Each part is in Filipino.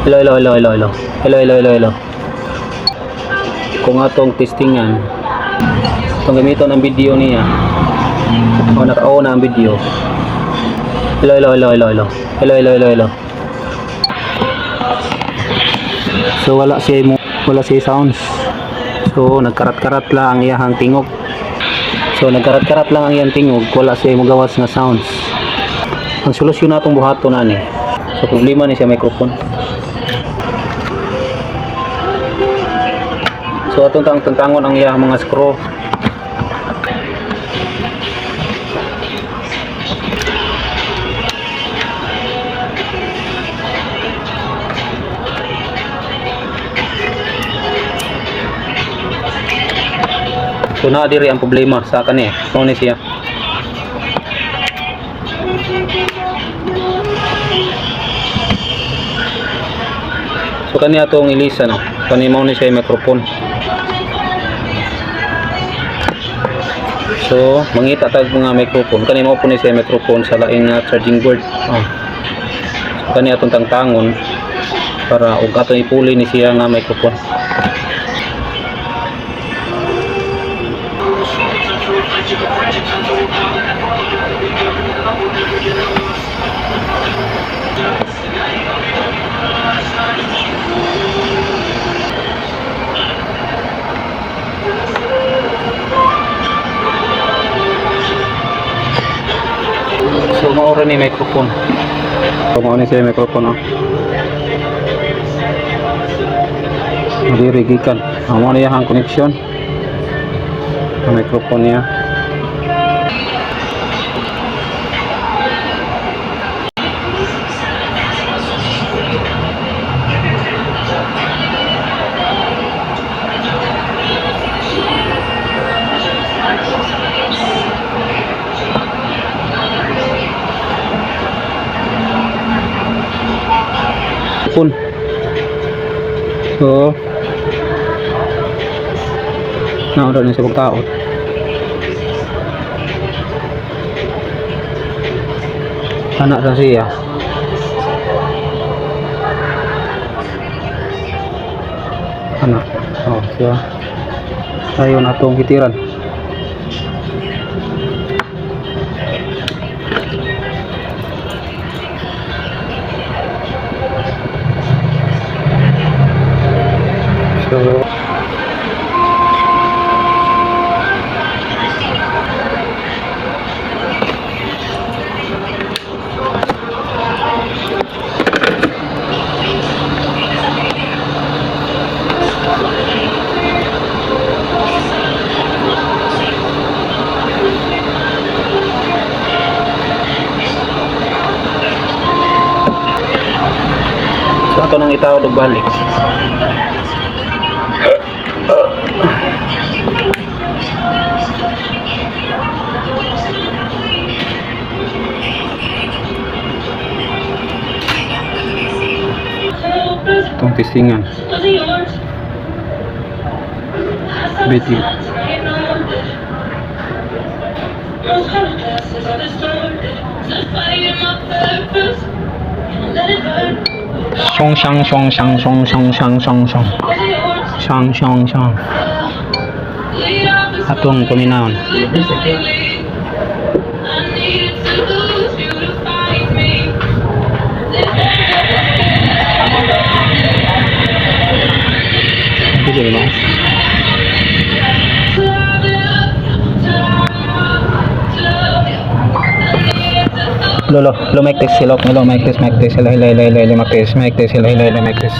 Hello, hello, hello, hello, hello. Hello, hello, hello, hello. Kung atong testingan, itong gamiton ang video niya. O, naka-on na ang video. Hello, hello, hello, hello, hello. Hello, hello, hello, hello. So, wala siya sounds. So, nagkarat-karat lang ang iyahang tingog. So, nagkarat-karat lang ang iyang tingog. Wala siya magawas nga sounds. Ang solusyon natong buhaton na ni. So, problema ni siya microphone. So, atong tantangon ang iyahang mga screw. So na diri ang problema sa kani. Mao ni siya. So kani atong ilisan. Kani mao ni siya microphone. So mangita tag mga microphone. Kani mao po ni siya microphone sa laing charging board. So kani atong tangtangon para ug atong ipuli ni siya nga microphone. So maura ni microphone. So mao ni siya microphone. Diri gikan. Mao ni ang connection. Ang microphone niya. Pun. So naon na sa pagtaot. Anak sa siya. Anak. Oh, siya. Ayon atong kitiran. So ato nang itawad og balik. Itong testingan. Betty. Song shang song shang song shang shang song shang shang shang shang atong paminahon. Sige ba? Lo mic test hello mic test hello mic test hello mic test.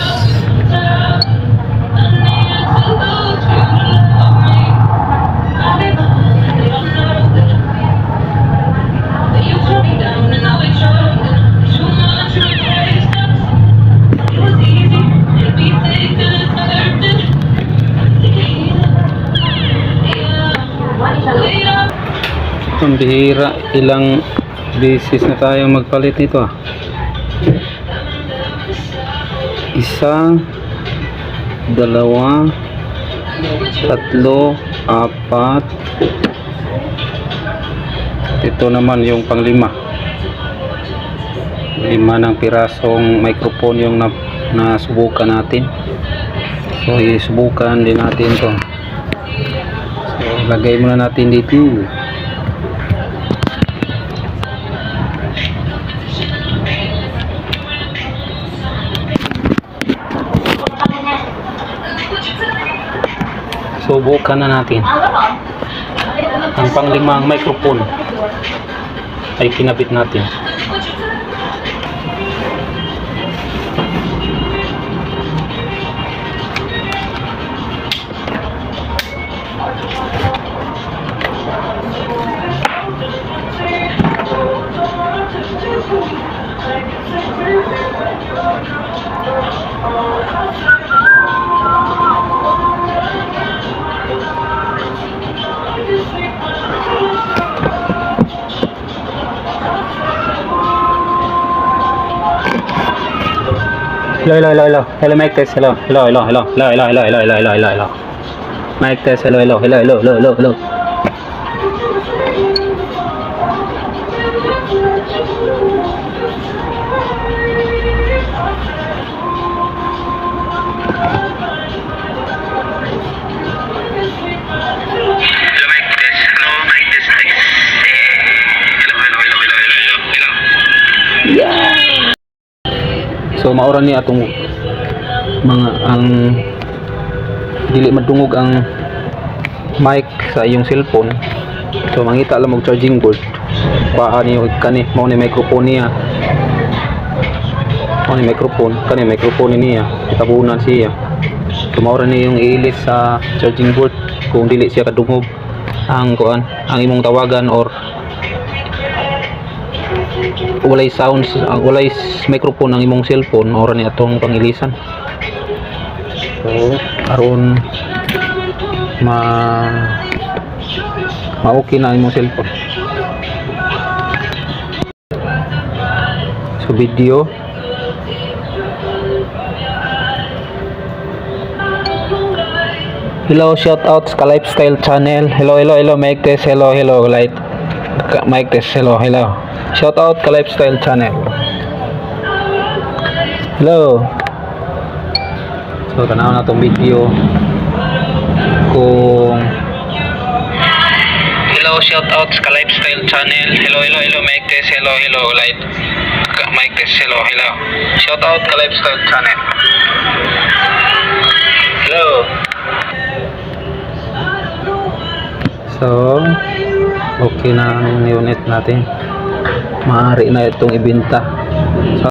Ang bihira, ilang beses na tayo magpalit nito. Isa, dalawa, tatlo, apat. Ito naman yung panglima. 5 ng pirasong microphone yung na subukan natin. So isubukan din natin to. So lagay muna natin dito. Subukan na natin. Ang panglimang microphone ay kinabit natin. Hello, mic test, hello. Mic test, hello. So maura ni atong mga ang dili madungog ang mic sa iyong cellphone. So mangita lang og charging board. Paa ni kani mao ni microphone niya. Mao ni microphone niya. Itabunan siya. So maura ni yung iilis sa charging board kung dili siya kadungog ang kuan, ang imong tawagan or walay sounds, walay microphone ang imong cellphone, ora ni atong pangilisan. So aron okay na ang imong cellphone. So video. Hello, shout out sa Lifestyle Channel. Hello, mic test, hello, light. Mic test, hello. Shout out ka Lifestyle Channel. Hello. So tanaw na tong video kung hello, shout out ka Lifestyle Channel. Hello, mic test, hello, light. Mic test, hello. Shout out ka Lifestyle Channel. Hello. So okay na ang unit natin. Maaari na itong ibenta. So,